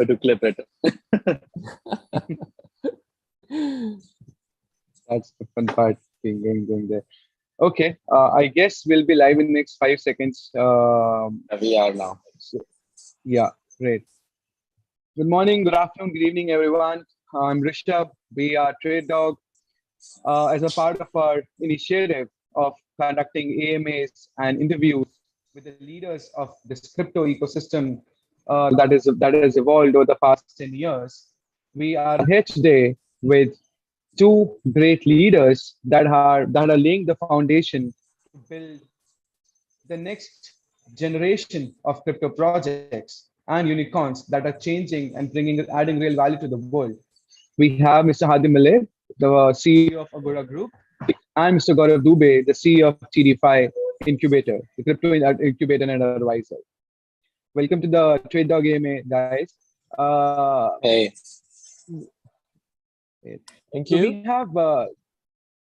to clip it. That's the fun part, being going there. Okay, I guess we'll be live in next 5 seconds. We are now. So, yeah, great. Good morning, good afternoon, good evening, everyone. I'm Rishabh. We are TradeDog. As a part of our initiative of conducting AMAs and interviews with the leaders of this crypto ecosystem that has evolved over the past 10 years, we are here today with two great leaders that are laying the foundation to build the next generation of crypto projects and unicorns that are changing and adding real value to the world. We have Mr. Hadi Malaeb, the CEO of Agora Group, and Mr. Gaurav Dubey, the CEO of TDeFi Incubator, the crypto incubator and advisor. Welcome to the TradeDog AMA, guys. Hey. Thank So you. we have,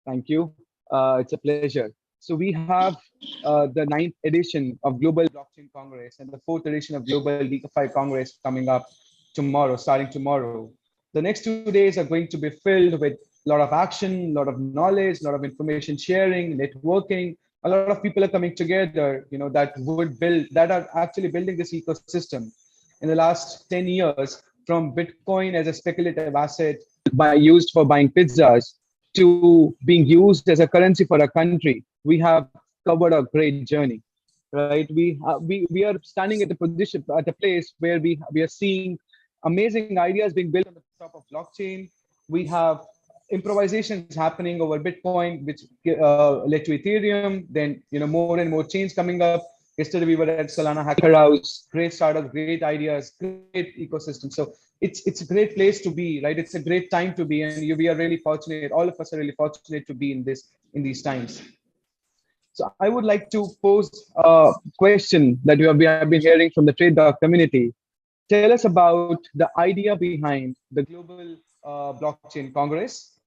thank you. It's a pleasure. So we have the 9th edition of Global Blockchain Congress and the 4th edition of Global DeFi Congress coming up tomorrow, starting tomorrow. The next 2 days are going to be filled with a lot of action, a lot of knowledge, a lot of information sharing, networking. A lot of people are coming together, that are actually building this ecosystem. In the last 10 years, from Bitcoin as a speculative asset used for buying pizzas to being used as a currency for a country, we have covered a great journey, right? We are standing at a place where we are seeing amazing ideas being built on the top of blockchain. We have improvisations happening over Bitcoin, which led to Ethereum. Then more and more chains coming up. Yesterday we were at Solana Hacker House. Great startups, great ideas, great ecosystem. So it's a great place to be, right? It's a great time to be, and we are really fortunate. All of us are really fortunate to be in these times. So I would like to pose a question that we have been hearing from the TradeDog community. Tell us about the idea behind the Global Blockchain Congress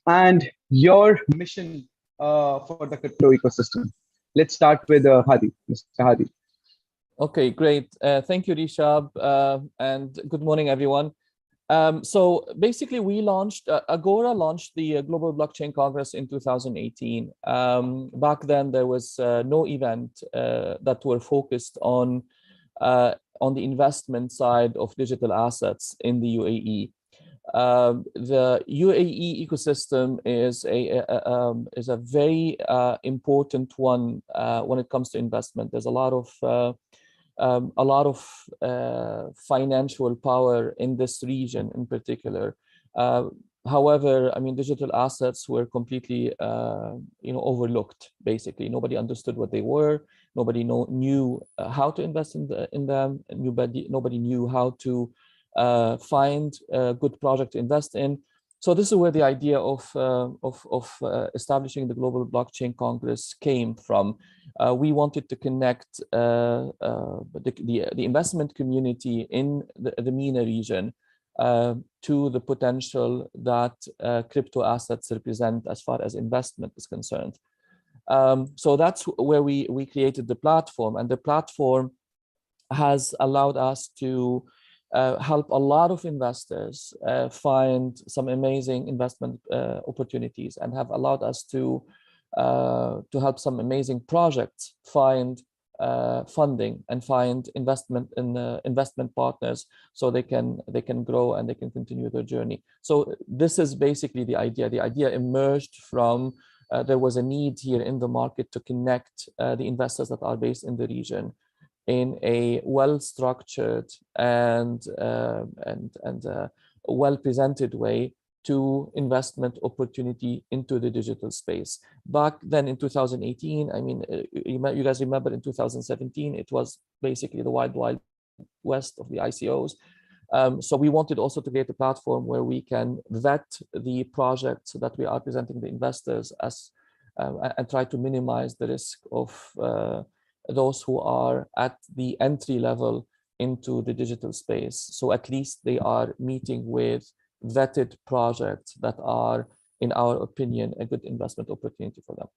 and your mission for the crypto ecosystem. Let's start with Hadi, Mr. Hadi. Okay, great. Thank you, Rishabh, and good morning, everyone. So basically, we launched, Agora launched the Global Blockchain Congress in 2018. Back then, there was no event that were focused on the investment side of digital assets in the UAE. The UAE ecosystem is a very important one when it comes to investment. There's a lot of financial power in this region in particular. However, I mean, digital assets were completely overlooked. Basically, nobody understood what they were. Nobody knew how to invest in them. Nobody knew how to find a good project to invest in. So this is where the idea of establishing the Global Blockchain Congress came from. We wanted to connect the investment community in the MENA region to the potential that crypto assets represent as far as investment is concerned. So that's where we created the platform, and the platform has allowed us to help a lot of investors find some amazing investment opportunities, and have allowed us to help some amazing projects find funding and find investment in investment partners, so they can grow and they can continue their journey. So this is basically the idea. The idea emerged from there was a need here in the market to connect the investors that are based in the region in a well-structured and well-presented way to investment opportunity into the digital space. Back then in 2018, I mean, you guys remember in 2017, it was basically the wild west of the ICOs. So we wanted also to create a platform where we can vet the projects that we are presenting the investors as and try to minimize the risk of those who are at the entry level into the digital space. So at least they are meeting with vetted projects that are, in our opinion, a good investment opportunity for them.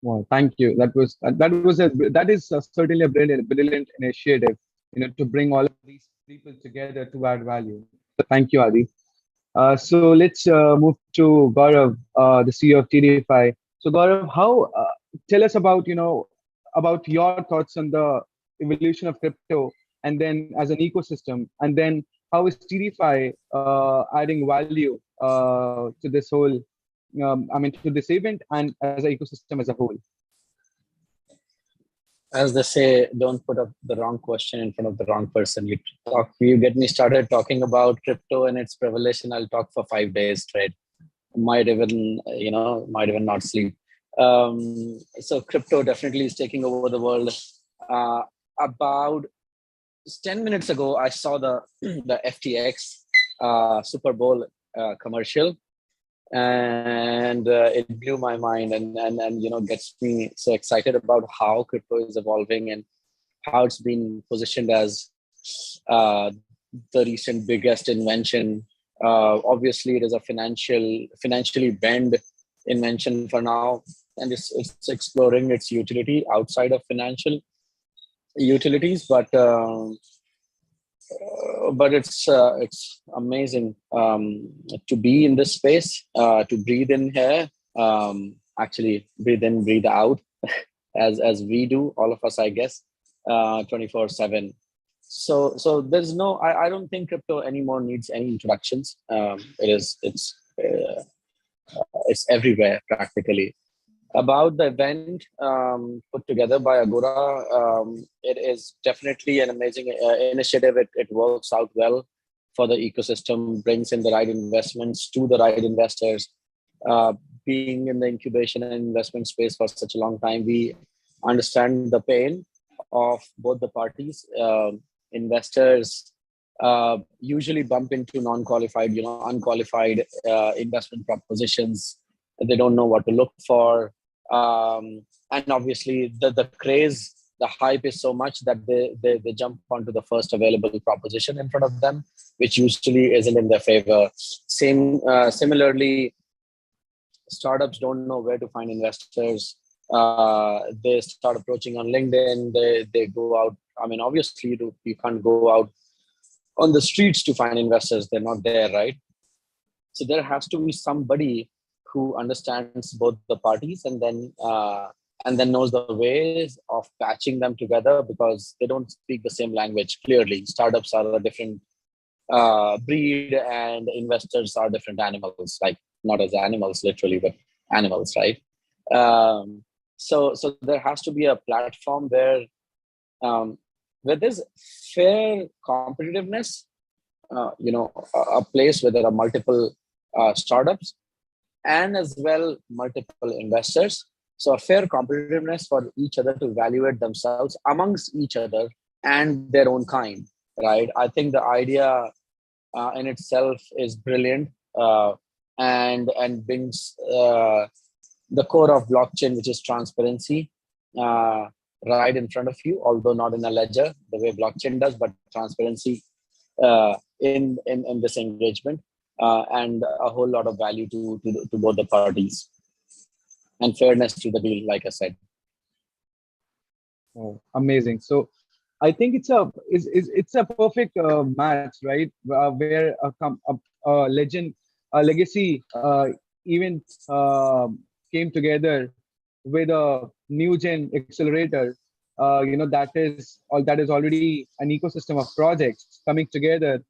Well, thank you. That is certainly a brilliant initiative to bring all of these people together to add value. So thank you, Adi. So let's move to Gaurav, the CEO of TDeFi. So Gaurav, how tell us about about your thoughts on the evolution of crypto, and then as an ecosystem, and then how is TDeFi adding value to this whole, to this event and as an ecosystem as a whole? As they say, don't put up the wrong question in front of the wrong person. You get me started talking about crypto and its revelation, I'll talk for 5 days straight. Might even not sleep. So crypto definitely is taking over the world. About 10 minutes ago, I saw the FTX Super Bowl commercial, and it blew my mind and gets me so excited about how crypto is evolving and how it's been positioned as the recent biggest invention. Obviously, it is a financially bent invention for now, and it's exploring its utility outside of financial utilities, but it's amazing to be in this space, to breathe in here, actually breathe in, breathe out, as we do, all of us, I guess, 24/7. So there's no, I don't think crypto anymore needs any introductions. It's everywhere practically. About the event put together by Agora, it is definitely an amazing initiative. It works out well for the ecosystem, brings in the right investments to the right investors. Being in the incubation and investment space for such a long time, we understand the pain of both the parties. Investors usually bump into unqualified investment propositions. They don't know what to look for. And obviously the craze, the hype is so much that they jump onto the first available proposition in front of them, which usually isn't in their favor. Similarly, startups don't know where to find investors. They start approaching on LinkedIn. They go out. I mean, obviously you can't go out on the streets to find investors. They're not there, right? So there has to be somebody who understands both the parties and then knows the ways of patching them together, because they don't speak the same language. Clearly, startups are a different breed, and investors are different animals. Like, not as animals literally, but animals, right? So there has to be a platform where there's fair competitiveness. A place where there are multiple startups and as well multiple investors. So a fair competitiveness for each other to evaluate themselves amongst each other and their own kind, right? I think the idea in itself is brilliant, and brings the core of blockchain, which is transparency, right in front of you, although not in a ledger the way blockchain does, but transparency in this engagement. And a whole lot of value to both the parties, and fairness to the deal, like I said. Oh, amazing! So, I think it's a perfect match, right? Where a legend, a legacy event came together with a new gen accelerator. That is already an ecosystem of projects coming together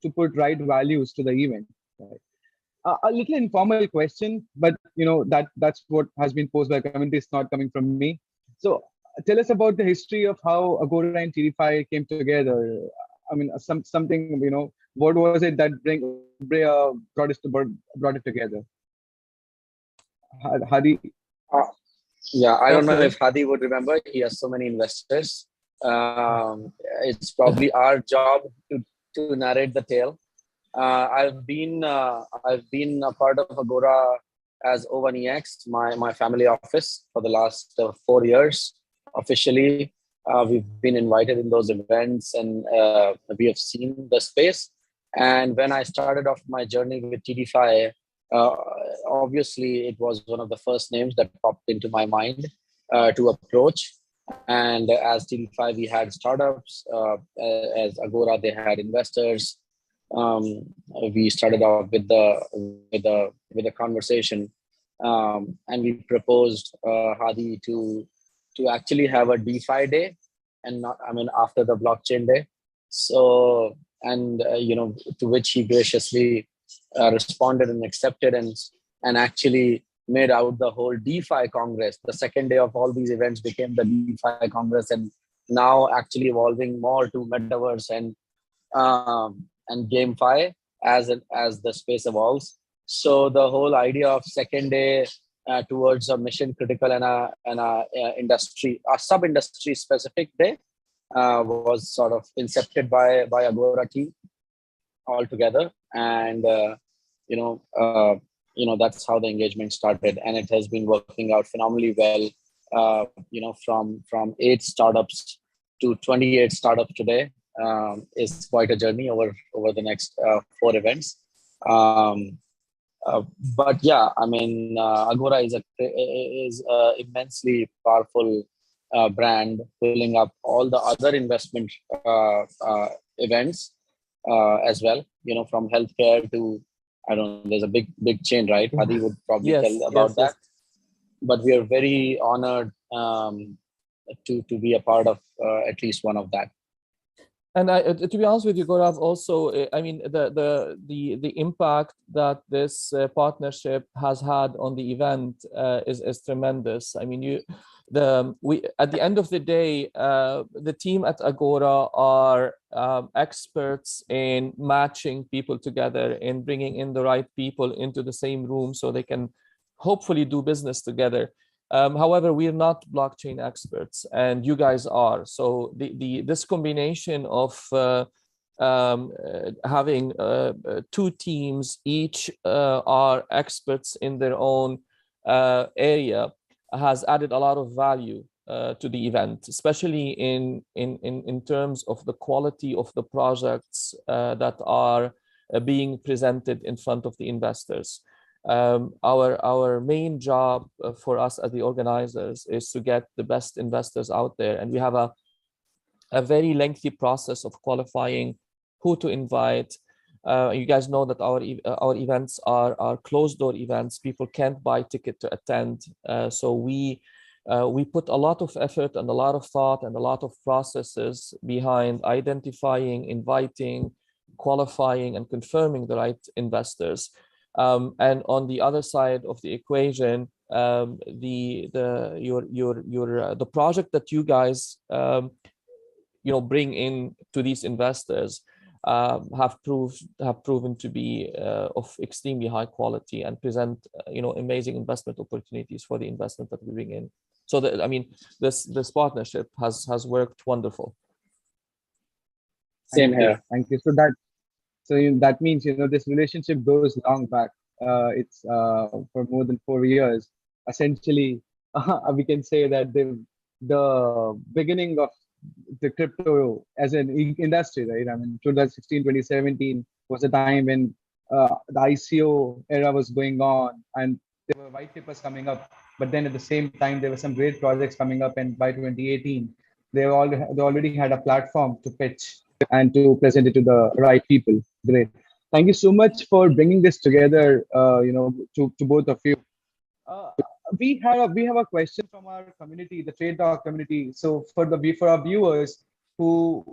to put right values to the event. Right? A little informal question, but that's what has been posed by the community. It's not coming from me. So tell us about the history of how Agora and TDeFi came together. I mean, something. What was it that brought it together? Hadi. Yeah, I don't know if Hadi would remember. He has so many investors. It's probably our job to narrate the tale. I've been a part of Agora as O1EX, my family office, for the last 4 years. Officially, we've been invited in those events, and we have seen the space. And when I started off my journey with TDeFi, obviously it was one of the first names that popped into my mind to approach. And as TDeFi, we had startups. As Agora, they had investors. We started off with the conversation, and we proposed Hadi to actually have a DeFi day, and not, I mean, after the blockchain day. So, and to which he graciously responded and accepted, and actually made out the whole DeFi Congress. The second day of all these events became the DeFi Congress, and now actually evolving more to metaverse and GameFi as the space evolves. So the whole idea of second day towards a mission critical and a industry, a sub industry specific day, was sort of incepted by Agora team altogether, and you know that's how the engagement started, and it has been working out phenomenally well. From 8 startups to 28 startups today is quite a journey over the next 4 events. Um, but yeah, I mean, Agora is a immensely powerful brand, pulling up all the other investment events as well. From healthcare to, I don't know, there's a big chain, right? Hadi would probably Yes, tell about yes, that. yes. But we are very honored to be a part of at least one of that. And to be honest with you, Gaurav, also, I mean, the impact that this partnership has had on the event is tremendous. I mean, we at the end of the day, the team at Agora are experts in matching people together, in bringing in the right people into the same room so they can hopefully do business together. However, we're not blockchain experts, and you guys are. So this combination of having two teams, each are experts in their own area, has added a lot of value to the event, especially in terms of the quality of the projects that are being presented in front of the investors. Our main job for us as the organizers is to get the best investors out there, and we have a very lengthy process of qualifying who to invite. You guys know that our events are closed door events. People can't buy ticket to attend, so we put a lot of effort and a lot of thought and a lot of processes behind identifying, inviting, qualifying, and confirming the right investors. And on the other side of the equation, the project that you guys bring in to these investors have proven to be of extremely high quality and present amazing investment opportunities for the investment that we bring in. So I mean, this partnership has worked wonderful. Same here. Thank you. So that means, this relationship goes long back. It's for more than 4 years. Essentially, we can say that the beginning of the crypto as an industry, right? I mean, 2016, 2017 was a time when the ICO era was going on, and there were white papers coming up. But then at the same time, there were some great projects coming up, and by 2018, they already had a platform to pitch and to present it to the right people. Great. Thank you so much for bringing this together, to both of you. Uh, we have a question from our community, the TradeDog community. So for our viewers who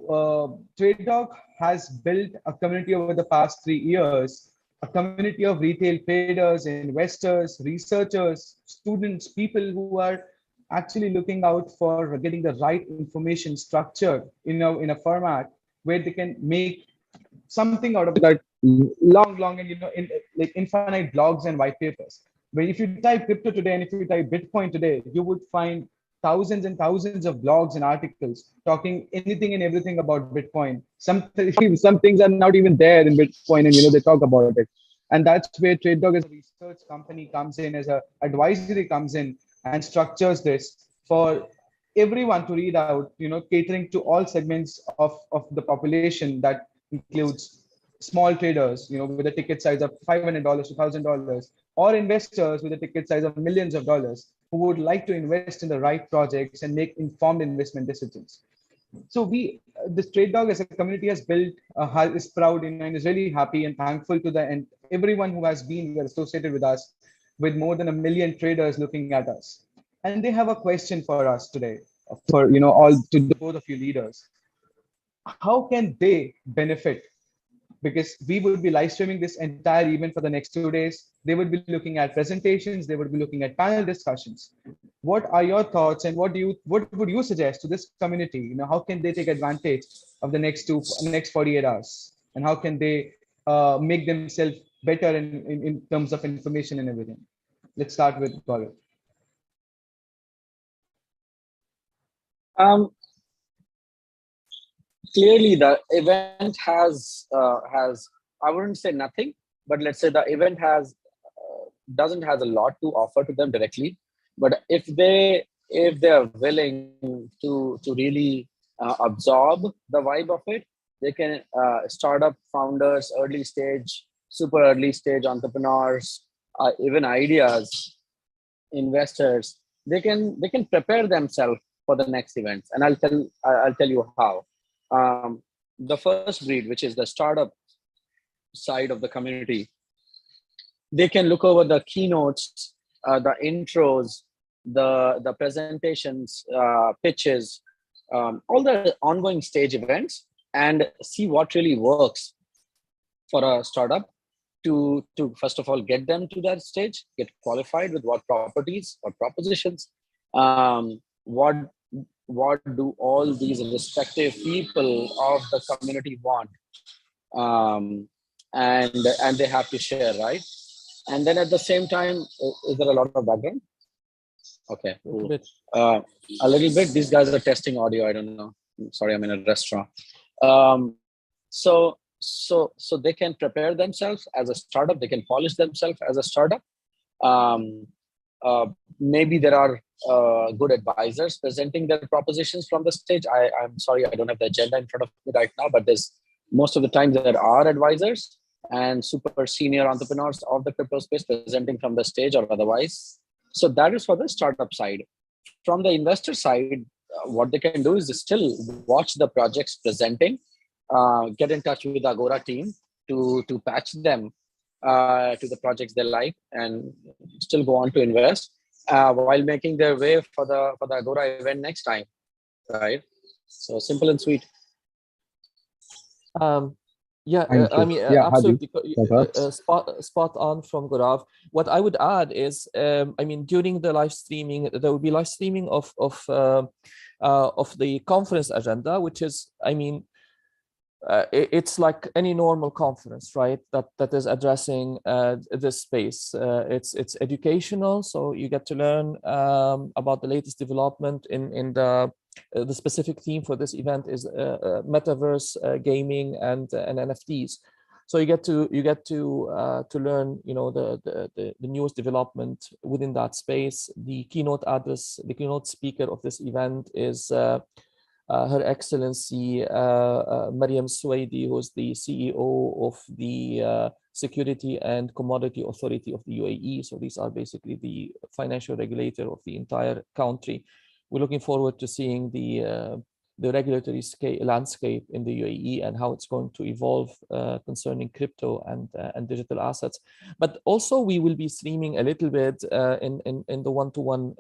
TradeDog has built a community over the past 3 years, a community of retail traders, investors, researchers, students, people who are actually looking out for getting the right information structured in a format where they can make something out of that long and like infinite blogs and white papers. But if you type crypto today and if you type Bitcoin today, you would find thousands and thousands of blogs and articles talking anything and everything about Bitcoin. Some things are not even there in Bitcoin, and they talk about it. And that's where TradeDog as a research company comes in, as a advisory comes in and structures this for everyone to read out, catering to all segments of the population. That includes small traders, with a ticket size of $500 to $1,000, or investors with a ticket size of millions of dollars. who would like to invest in the right projects and make informed investment decisions. So this TradeDog as a community has built, is proud and is really happy and thankful to and everyone who has been associated with us, with more than 1 million traders looking at us. And they have a question for us today, for all to the both of you leaders. How can they benefit? Because we would be live streaming this entire event for the next 2 days. They would be looking at presentations, they would be looking at panel discussions. What are your thoughts, and what would you suggest to this community? How can they take advantage of the next 48 hours, and how can they make themselves better in terms of information and everything? Let's start with Gaurav. Clearly the event has I wouldn't say nothing, but let's say the event doesn't has a lot to offer to them directly. But if they are willing to really absorb the vibe of it, they can startup founders, early stage, super early stage entrepreneurs, even ideas, investors, they can prepare themselves for the next events. And I'll tell you how. The first breed, which is the startup side of the community, they can look over the keynotes, the intros, the presentations, pitches, all the ongoing stage events, and see what really works for a startup to first of all get them to that stage, get qualified with what properties or propositions, what do all these respective people of the community want, and they have to share, right? And then at the same time, is there a lot of background? Okay, cool. A little bit. These guys are testing audio. I don't know. Sorry, I'm in a restaurant. So they can prepare themselves as a startup. They can polish themselves as a startup. Maybe there are good advisors presenting their propositions from the stage. I'm sorry, I don't have the agenda in front of me right now, but there's most of the time there are advisors and super senior entrepreneurs of the crypto space presenting from the stage or otherwise. So that is for the startup side. From the investor side, what they can do is still watch the projects presenting, get in touch with the Agora team to patch them to the projects they like, and still go on to invest while making their way for the Agora event next time, right? So simple and sweet. Yeah, I mean, absolutely spot on from Gaurav. What I would add is, I mean, during the live streaming, there will be live streaming of the conference agenda, which is, I mean, it's like any normal conference, right? That is addressing this space. It's educational, so you get to learn about the latest development in the specific theme for this event is metaverse, gaming, and NFTs. So you get to learn, you know, the newest development within that space. The keynote speaker of this event is Her Excellency Mariam Swaidi, who is the CEO of the Security and Commodity Authority of the UAE. So these are basically the financial regulator of the entire country. We're looking forward to seeing the regulatory landscape in the UAE and how it's going to evolve concerning crypto and digital assets. But also we will be streaming a little bit in the one-to-one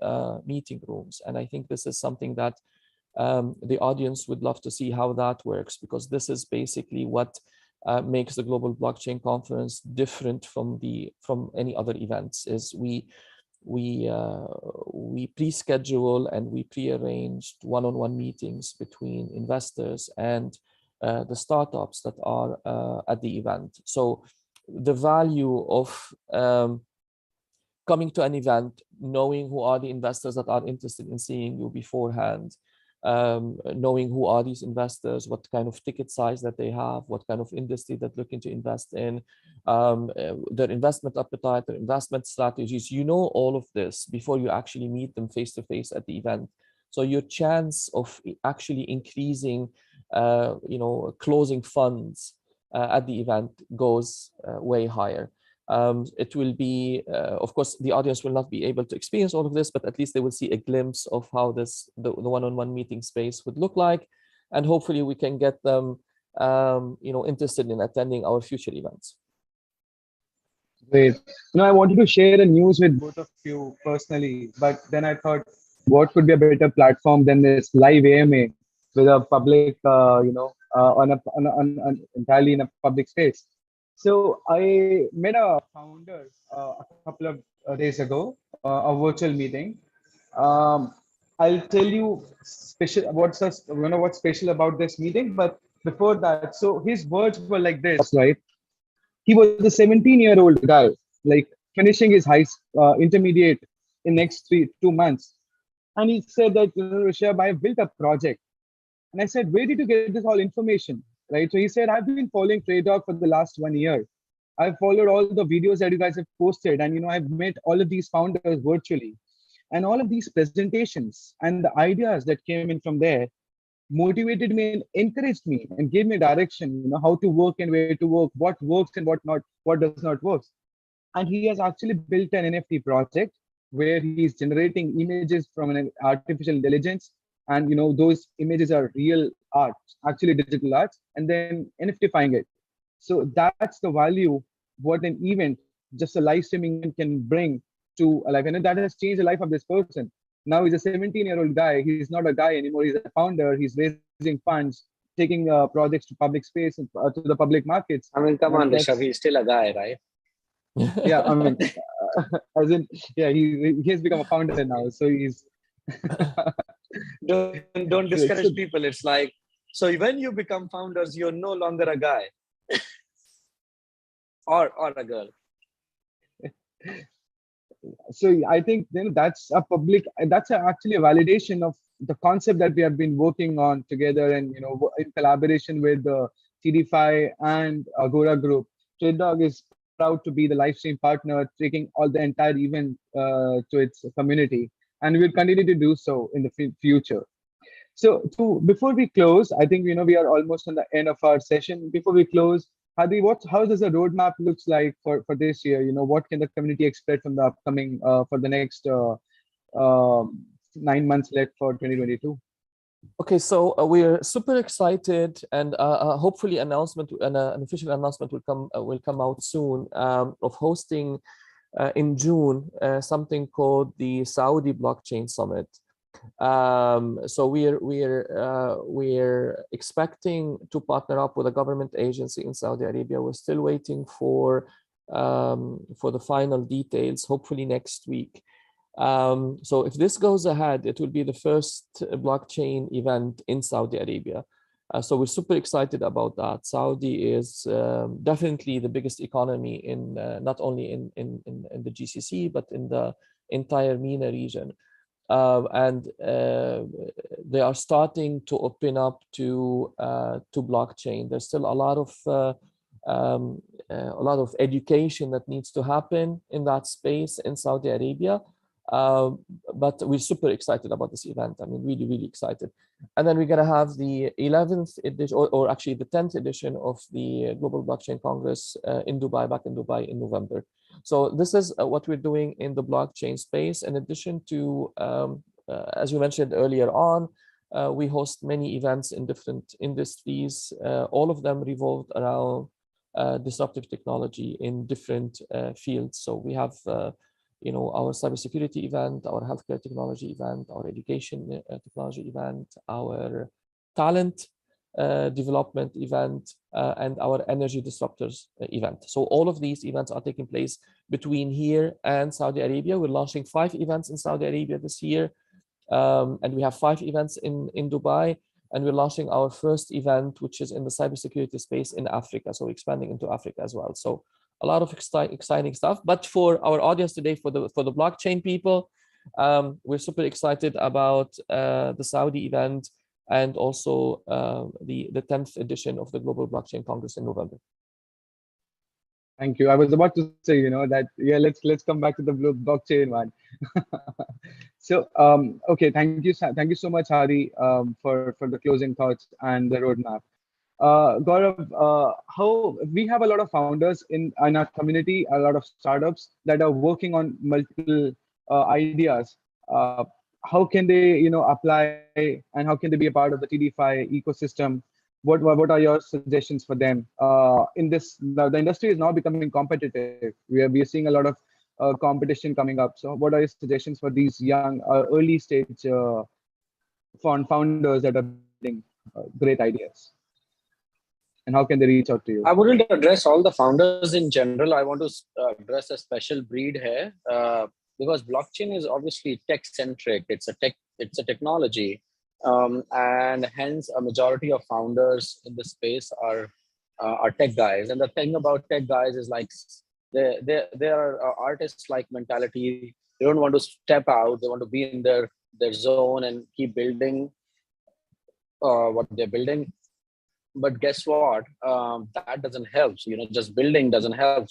meeting rooms. And I think this is something that the audience would love to see how that works, because this is basically what makes the Global Blockchain Conference different from any other events. Is we pre-schedule and we pre-arranged one-on-one meetings between investors and the startups that are at the event. So the value of coming to an event, knowing who are the investors that are interested in seeing you beforehand, knowing who are these investors, what kind of ticket size that they have, what kind of industry they're looking to invest in, their investment appetite, their investment strategies. You know all of this before you actually meet them face to face at the event. So your chance of actually increasing, closing funds at the event goes way higher. It will be, of course, the audience will not be able to experience all of this, but at least they will see a glimpse of how the one-on-one meeting space would look like, and hopefully we can get them, interested in attending our future events. Great. I wanted to share the news with both of you personally, but then I thought, what could be a better platform than this live AMA with a public, entirely in a public space. So I met a founder a couple of days ago, a virtual meeting. Um, I'll tell you what's special about this meeting, but before that, so his words were like this, right? He was a 17-year-old guy, like finishing his intermediate in next 2 months. And he said that, Rishabh, I built a project. And I said, where did you get this all information? Right. So he said, I've been following TradeDog for the last 1 year. I've followed all the videos that you guys have posted. And, I've met all of these founders virtually. And all of these presentations and the ideas that came in from there motivated me and encouraged me and gave me direction, how to work and where to work, what works and what does not work. And he has actually built an NFT project where he's generating images from an artificial intelligence. And, those images are real art, actually digital art, and then NFTifying it. So that's the value what an event, just a live streaming event can bring to a life. And that has changed the life of this person. Now he's a 17-year-old guy. He's not a guy anymore. He's a founder. He's raising funds, taking projects to public space and to the public markets. I mean, come on, Rishabh, he's still a guy, right? Yeah, I mean, as in, yeah, he has become a founder now. So he's don't discourage people. It's like, so when you become founders, you're no longer a guy or a girl. So I think that's actually a validation of the concept that we have been working on together, and in collaboration with the TDeFi and Agora group. TradeDog is proud to be the live stream partner, taking all the entire event to its community, and we'll continue to do so in the future. So before we close, I think we are almost on the end of our session. Before we close, Hadi, how does the roadmap looks like for this year? What can the community expect from the upcoming for the next 9 months left for 2022? Okay, so we're super excited, and hopefully an official announcement will come out soon of hosting in June something called the Saudi Blockchain Summit. So we're expecting to partner up with a government agency in Saudi Arabia. We're still waiting for the final details, hopefully next week. So if this goes ahead, it will be the first blockchain event in Saudi Arabia. So we're super excited about that. Saudi is definitely the biggest economy in not only in the GCC, but in the entire MENA region. And they are starting to open up to blockchain. There's still a lot of education that needs to happen in that space in Saudi Arabia. But we're super excited about this event. I mean, really, really excited. And then we're going to have the 11th edition, or actually the 10th edition of the Global Blockchain Congress back in Dubai in November. So this is what we're doing in the blockchain space. In addition to, as you mentioned earlier on, we host many events in different industries. All of them revolved around disruptive technology in different fields. So we have our cybersecurity event, our healthcare technology event, our education technology event, our talent development event, and our energy disruptors event. So all of these events are taking place between here and Saudi Arabia. We're launching 5 events in Saudi Arabia this year, and we have 5 events in Dubai, and we're launching our first event, which is in the cybersecurity space in Africa. So we're expanding into Africa as well. So a lot of exciting stuff. But for our audience today, for the blockchain people, we're super excited about the Saudi event, and also the 10th edition of the Global Blockchain Congress in November. Thank you. I was about to say, that, yeah, let's come back to the blockchain one. So, okay, thank you so much, Hadi, for the closing thoughts and the roadmap. Gaurav, how we have a lot of founders in our community, a lot of startups that are working on multiple ideas. How can they, apply, and how can they be a part of the TDeFi ecosystem? What are your suggestions for them? In this, the industry is now becoming competitive. We are seeing a lot of competition coming up. So, what are your suggestions for these young, early stage founders that are building great ideas? And how can they reach out to you? I wouldn't address all the founders in general. I want to address a special breed here, because blockchain is obviously tech centric. It's a technology, and hence a majority of founders in the space are tech guys. And the thing about tech guys is like they are artists like mentality. They don't want to step out. They want to be in their zone and keep building what they're building. But guess what? That doesn't help. So, just building doesn't help,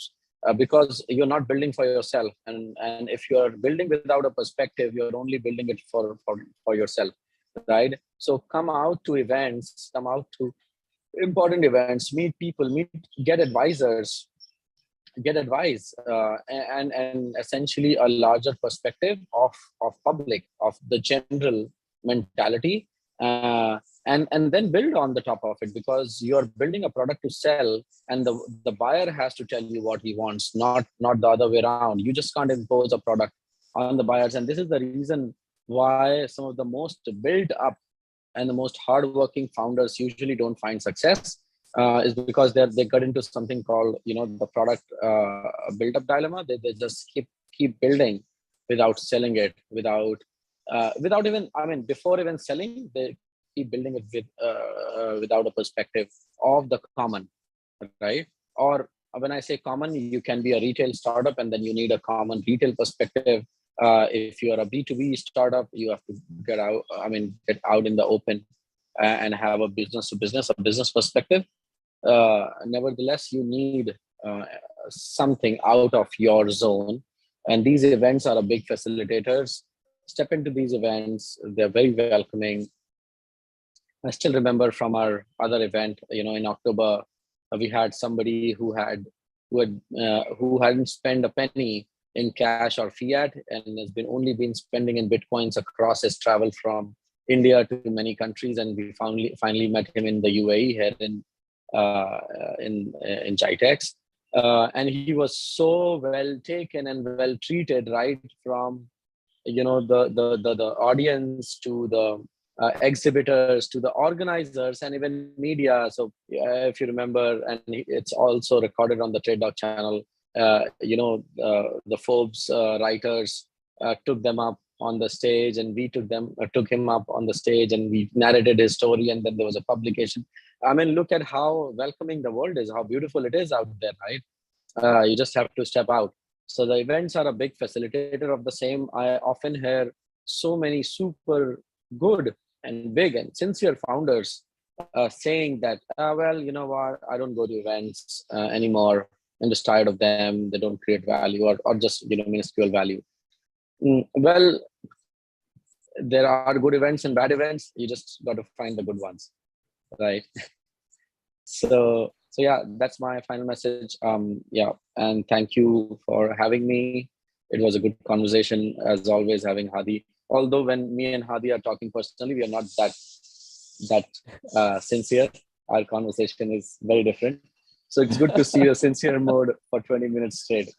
because you're not building for yourself. And if you're building without a perspective, you're only building it for yourself, right? So come out to events, come out to important events, meet people, get advisors, get advice, and essentially a larger perspective of public, of the general mentality, and then build on the top of it, because you're building a product to sell, and the buyer has to tell you what he wants, not the other way around. You just can't impose a product on the buyers. And this is the reason why some of the most built up and the most hardworking founders usually don't find success, is because they got into something called the product build up dilemma. They just keep building without selling it, without even, before even selling, they keep building it without a perspective of the common, right? Or when I say common, you can be a retail startup and then you need a common retail perspective. If you are a B2B startup, you have to get out in the open and have a business perspective. Nevertheless, you need something out of your zone, and these events are a big facilitators. Step into these events; they're very welcoming. I still remember from our other event, in October, we had somebody who hadn't spent a penny in cash or fiat, and has only been spending in bitcoins across his travel from India to many countries. And we finally met him in the UAE here in Jitex, and he was so well taken and well treated, right from the audience to the exhibitors to the organizers and even media. So if you remember, and it's also recorded on the TradeDog channel, the Forbes writers took them up on the stage, and we took him up on the stage, and we narrated his story, and then there was a publication. Look at how welcoming the world is, how beautiful it is out there, right? You just have to step out. So the events are a big facilitator of the same. I often hear so many super good and big and sincere founders saying that, well, you know what, I don't go to events anymore. I'm just tired of them. They don't create value, or just minuscule value. Well, there are good events and bad events. You just got to find the good ones, right? So yeah, that's my final message. And thank you for having me. It was a good conversation as always, having Hadi. Although when me and Hadi are talking personally, we are not that sincere. Our conversation is very different. So it's good to see a sincere mode for 20 minutes straight.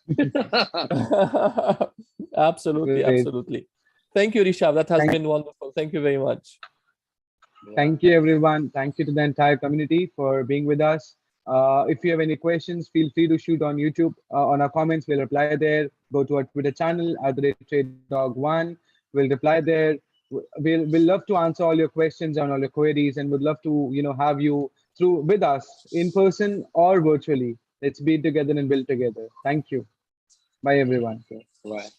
Absolutely, Great. absolutely. Thank you, Rishabh. That has been wonderful. Thank you very much. Thank you, everyone. Thank you to the entire community for being with us. If you have any questions, feel free to shoot on YouTube on our comments. We'll reply there. Go to our Twitter channel, @TradeDog1. We'll reply there. We'll love to answer all your questions and all your queries, and would love to have you through with us in person or virtually. Let's be together and build together. Thank you. Bye, everyone. Bye.